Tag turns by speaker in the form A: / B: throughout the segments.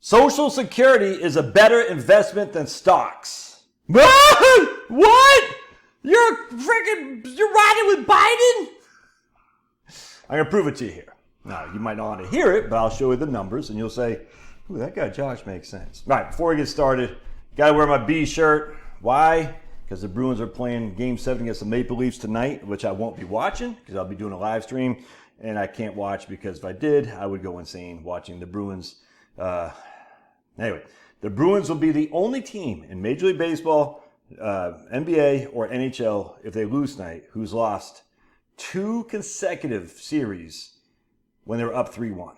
A: Social Security is a better investment than stocks. What? You're riding with Biden? I'm going to prove it to you here. Now, you might not want to hear it, but I'll show you the numbers, and you'll say, ooh, that guy Josh makes sense. All right, before we get started, got to wear my B shirt. Why? Because the Bruins are playing Game 7 against the Maple Leafs tonight, which I won't be watching because I'll be doing a live stream, and I can't watch because if I did, I would go insane watching the Bruins. Anyway, the Bruins will be the only team in Major League Baseball, NBA, or NHL, if they lose tonight, who's lost 2 consecutive series when they were up 3-1.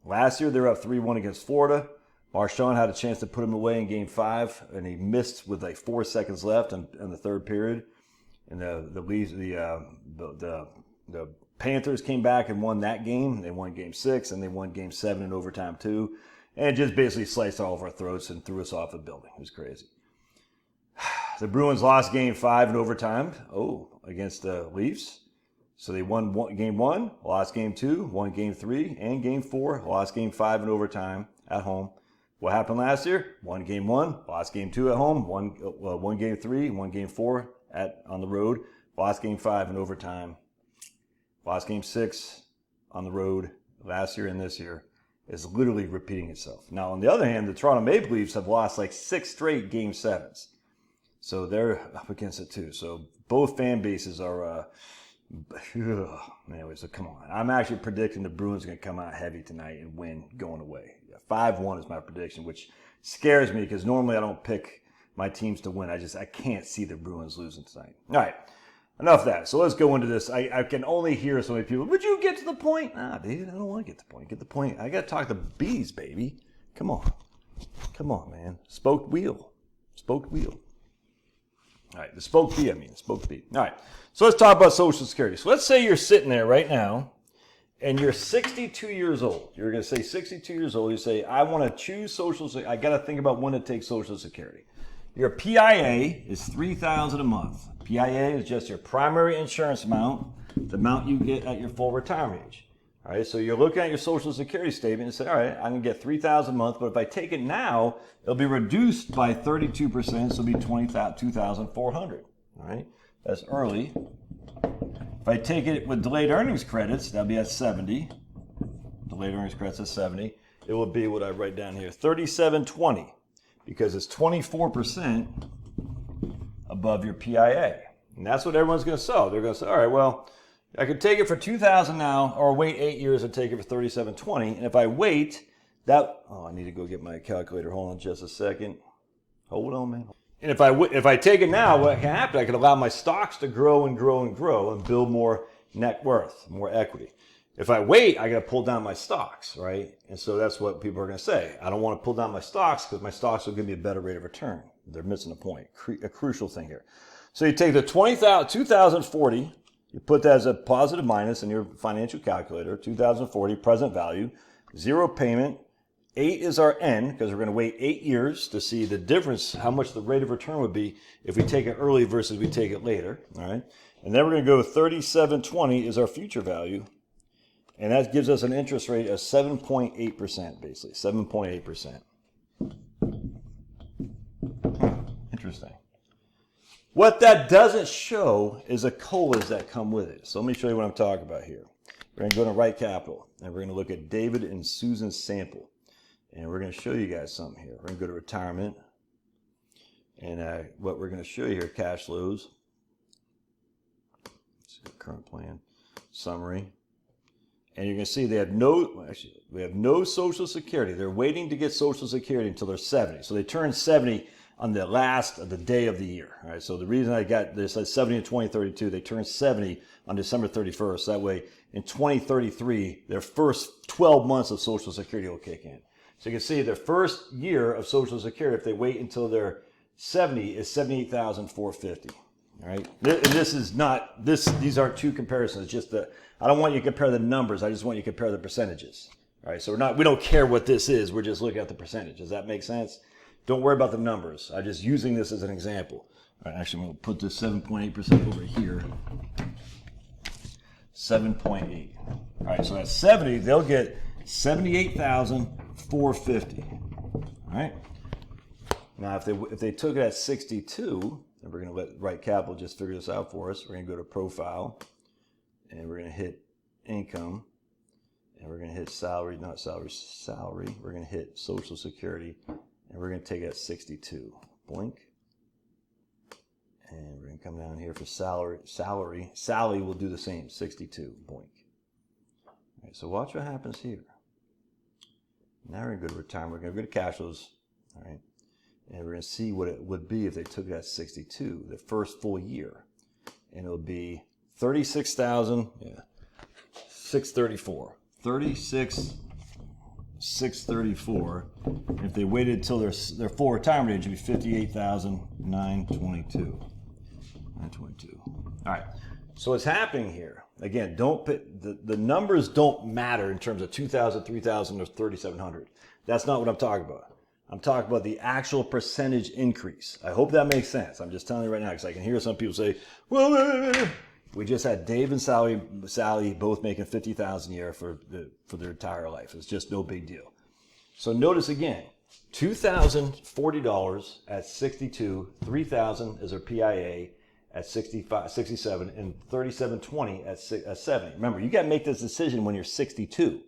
A: Last year, they were up 3-1 against Florida. Marchand had a chance to put him away in Game 5, and he missed with like 4 seconds left in the third period. And the Panthers came back and won that game. They won Game 6, and they won Game 7 in overtime too. And just basically sliced all of our throats and threw us off the building. It was crazy. The Bruins lost Game 5 in overtime. Against the Leafs. So they won Game 1, lost Game 2, won Game 3, and Game 4, lost Game 5 in overtime at home. What happened last year? Won Game 1, lost Game 2 at home, won Game 3, won Game 4 on the road, lost Game 5 in overtime, lost Game 6 on the road last year and this year. Is literally repeating itself. Now, on the other hand, the Toronto Maple Leafs have lost like 6 straight Game 7s. So they're up against it too. So both fan bases are, anyway, so come on. I'm actually predicting the Bruins are going to come out heavy tonight and win going away. 5-1 is my prediction, which scares me because normally I don't pick my teams to win. I can't see the Bruins losing tonight. All right. Enough of that. So let's go into this. I can only hear so many people, would you get to the point? Nah, dude, I don't want to get to the point. Get the point. I got to talk to bees, baby. Come on. Come on, man. Spoked wheel. Spoked wheel. All right, the spoked bee, spoked bee. All right, so let's talk about Social Security. So let's say you're sitting there right now, and you're 62 years old. You're going to say 62 years old. You say, I want to choose Social Security. I got to think about when to take Social Security. Your PIA is $3,000 a month. PIA is just your primary insurance amount, the amount you get at your full retirement age. All right, so you're looking at your Social Security statement and say, all right, I'm going to get $3,000 a month, but if I take it now, it'll be reduced by 32%, so it'll be $2,400. All right, that's early. If I take it with delayed earnings credits, that'll be at 70. Delayed earnings credits at 70. It will be what I write down here, $3,720, because it's 24% above your PIA. And that's what everyone's going to sell. They're going to say, all right, well, I could take it for $2,000 now, or wait 8 years and take it for $3,720. And if I wait, I need to go get my calculator. Hold on just a second. Hold on, man. And if I take it now, what can happen? I can allow my stocks to grow and grow and grow and build more net worth, more equity. If I wait, I got to pull down my stocks, right? And so that's what people are going to say. I don't want to pull down my stocks because my stocks will give me a better rate of return. They're missing a point, a crucial thing here. So you take the 2040, you put that as a positive minus in your financial calculator, 2040 present value, 0 payment, 8 is our N because we're going to wait 8 years to see the difference, how much the rate of return would be if we take it early versus we take it later, all right? And then we're going to go 3720 is our future value, and that gives us an interest rate of 7.8%, basically, 7.8%. Interesting. What that doesn't show is the COLAs that come with it. So let me show you what I'm talking about here. We're going to go to Right Capital, and we're going to look at David and Susan's sample. And we're going to show you guys something here. We're going to go to retirement. And what we're going to show you here, cash flows. Current plan, summary. And you're going to see we have no Social Security. They're waiting to get Social Security until they're 70. So they turn 70 on the last of the day of the year. All right, so the reason I got this at 70 in 2032, they turn 70 on December 31st. That way, in 2033, their first 12 months of Social Security will kick in. So you can see their first year of Social Security, if they wait until they're 70, is $78,450. All right, and this is not this. These aren't two comparisons. Just I don't want you to compare the numbers. I just want you to compare the percentages. All right, so we don't care what this is. We're just looking at the percentage. Does that make sense? Don't worry about the numbers. I'm just using this as an example. All right, actually, I'm going to put this 7.8% over here. 7.8. All right, so at 70, they'll get $78,450. All right. Now, if they took it at 62, then we're going to let Right Capital just figure this out for us. We're going to go to Profile, and we're going to hit Income, and we're going to hit Salary, not salary, salary. We're going to hit Social Security, and we're going to take it at 62. Boink. And we're going to come down here for salary. Sally will do the same, 62. Boink. All right, so watch what happens here. Now we're going to go to retirement. We're going to go to cash flows. All right. And we're going to see what it would be if they took that 62, the first full year. And it'll be 36,000, 634. 36,634. If they waited until their full retirement age, it would be 58,922. 922. All right. So what's happening here? Again, don't put, the numbers don't matter in terms of 2,000, 3,000, or 3,700. That's not what I'm talking about. I'm talking about the actual percentage increase. I hope that makes sense. I'm just telling you right now because I can hear some people say, well, we just had Dave and Sally both making $50,000 a year for their entire life. It's just no big deal. So notice again, $2,040 at 62, $3,000 is their PIA at 65, 67, and $3,720 at 70. Remember, you got to make this decision when you're 62.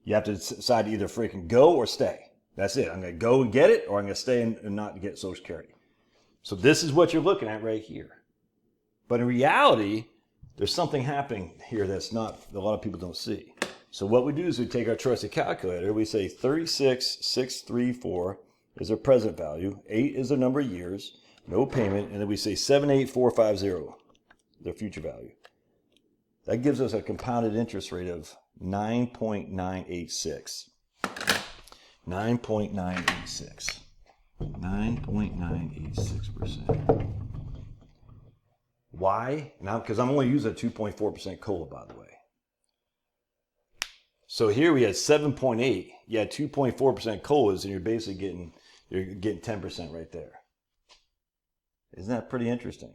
A: You have to decide to either freaking go or stay. That's it. I'm going to go and get it, or I'm going to stay and not get Social Security. So this is what you're looking at right here. But in reality, there's something happening here that's not, a lot of people don't see. So what we do is we take our trusted calculator. We say 36,634 is their present value. 8 is their number of years. No payment. And then we say 78450, their future value. That gives us a compounded interest rate of 9.986. 9.986. 9.986%. Why? Now, because I'm only using a 2.4% COLA, by the way. So here we had 7.8. You had 2.4% COLAs, and you're basically getting 10% right there. Isn't that pretty interesting?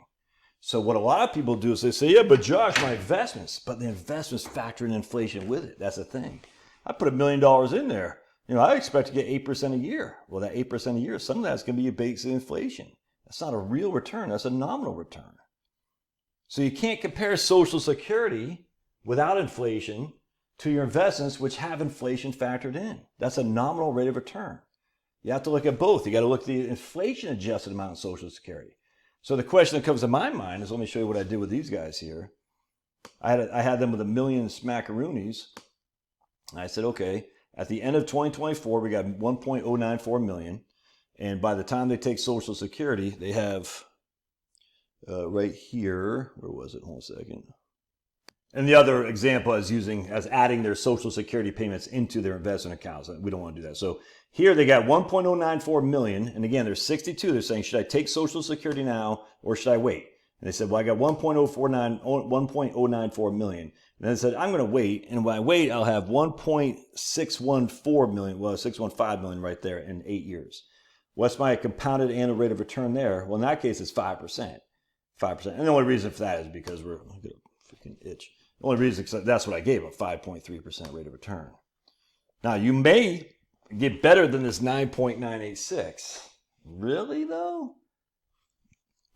A: So what a lot of people do is they say, yeah, but Josh, my investments. But the investments factor in inflation with it. That's the thing. I put $1 million in there. You know, I expect to get 8% a year. Well, that 8% a year, some of that's going to be based on inflation. That's not a real return. That's a nominal return. So you can't compare Social Security without inflation to your investments, which have inflation factored in. That's a nominal rate of return. You have to look at both. You got to look at the inflation-adjusted amount of Social Security. So the question that comes to my mind is, let me show you what I did with these guys here. I had them with $1 million smackaroonies. I said, okay, at the end of 2024, we got 1.094 million. And by the time they take Social Security, they have right here, where was it? Hold on a second. And the other example is adding their Social Security payments into their investment accounts. We don't want to do that. So here they got 1.094 million. And again, they're 62. They're saying, should I take Social Security now or should I wait? And they said, well, I got 1.094 million. And then they said, I'm going to wait. And when I wait, I'll have 1.614 million. Well, 615 million right there in 8 years. What's my compounded annual rate of return there? Well, in that case, it's 5%. 5%. And the only reason for that is because we're going to freaking itch. The only reason is that's what I gave, a 5.3% rate of return. Now, you may get better than this 9.986. Really, though?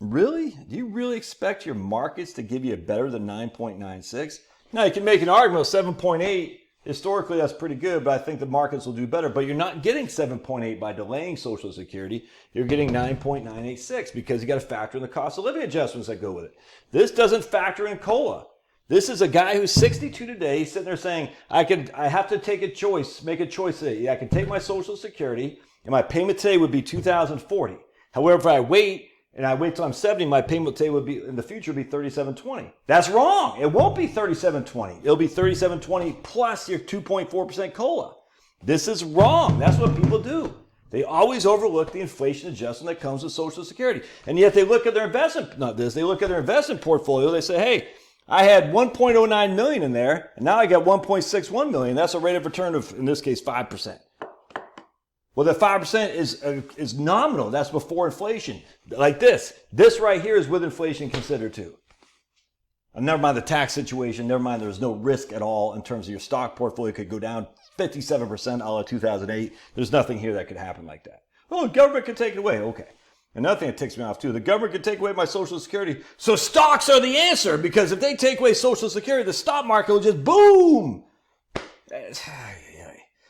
A: Really? Do you really expect your markets to give you better than 9.96? Now, you can make an argument of 7.8. Historically, that's pretty good, but I think the markets will do better. But you're not getting 7.8 by delaying Social Security. You're getting 9.986 because you got to factor in the cost of living adjustments that go with it. This doesn't factor in COLA. This is a guy who's 62 today. He's sitting there saying, I have to take a choice, make a choice today. Yeah, I can take my Social Security, and my payment today would be $2,040. However, if I wait, and I wait till I'm 70, my payment today would be, in the future, be $3,720. That's wrong. It won't be $3,720. It'll be $3,720 plus your 2.4% COLA. This is wrong. That's what people do. They always overlook the inflation adjustment that comes with Social Security. And yet they look at their investment, they look at their investment portfolio. They say, hey, I had 1.09 million in there, and now I got 1.61 million. That's a rate of return of, in this case, 5%. Well, the 5% is nominal. That's before inflation. Like this. This right here is with inflation considered too. And never mind the tax situation. Never mind there's no risk at all in terms of your stock portfolio could go down 57% a la 2008. There's nothing here that could happen like that. Oh, the government can take it away. Okay. Another thing that ticks me off too, the government can take away my Social Security. So stocks are the answer, because if they take away Social Security, the stock market will just boom.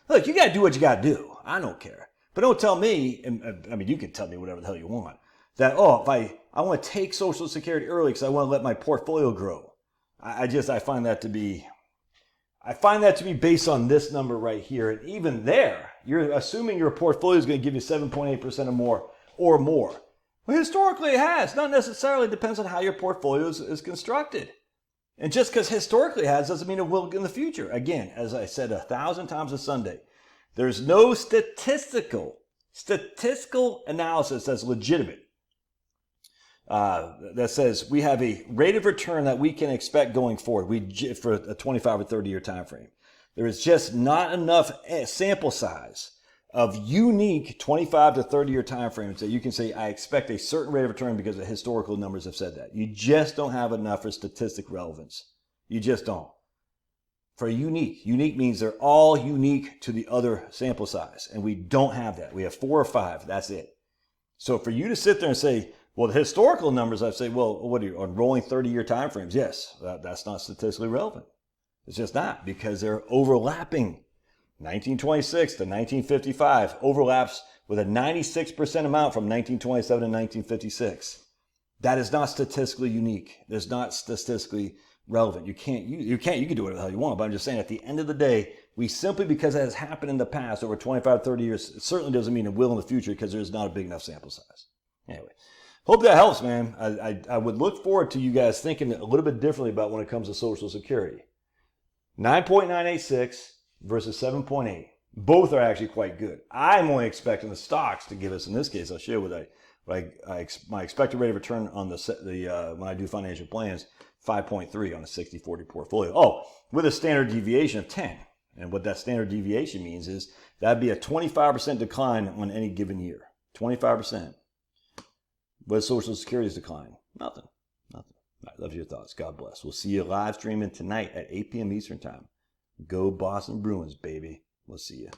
A: Look, you got to do what you got to do. I don't care. But don't tell me, I mean, you can tell me whatever the hell you want, that, oh, if I want to take Social Security early because I want to let my portfolio grow. I find that to be based on this number right here. And even there, you're assuming your portfolio is going to give you 7.8% or more. Well, historically it has. Not necessarily. It depends on how your portfolio is constructed. And just because historically it has doesn't mean it will in the future. Again, as I said 1,000 times a Sunday, there's no statistical analysis that's legitimate that says we have a rate of return that we can expect going forward for a 25 or 30 year time frame. There is just not enough sample size of unique 25 to 30 year time frames that you can say, I expect a certain rate of return because the historical numbers have said that. You just don't have enough for statistic relevance. You just don't. For unique means they're all unique to the other sample size. And we don't have that. We have 4 or 5. That's it. So for you to sit there and say, well, the historical numbers, I'd say, well, what are you, on rolling 30 year time frames? Yes, that's not statistically relevant. It's just not, because they're overlapping. 1926 to 1955 overlaps with a 96% amount from 1927 to 1956. That is not statistically unique. That's not statistically relevant. You can do whatever the hell you want, but I'm just saying at the end of the day, we simply, because that has happened in the past over 25, 30 years, it certainly doesn't mean it will in the future, because there's not a big enough sample size. Anyway, hope that helps, man. I would look forward to you guys thinking a little bit differently about when it comes to Social Security. 9.986 versus 7.8. Both are actually quite good. I'm only expecting the stocks to give us, in this case, I'll share with my expected rate of return on when I do financial plans, 5.3 on a 60-40 portfolio. Oh, with a standard deviation of 10. And what that standard deviation means is that'd be a 25% decline on any given year. 25%. What Social Security's decline? Nothing. All right, love your thoughts. God bless. We'll see you live streaming tonight at 8 p.m. Eastern Time. Go Boston Bruins, baby. We'll see you.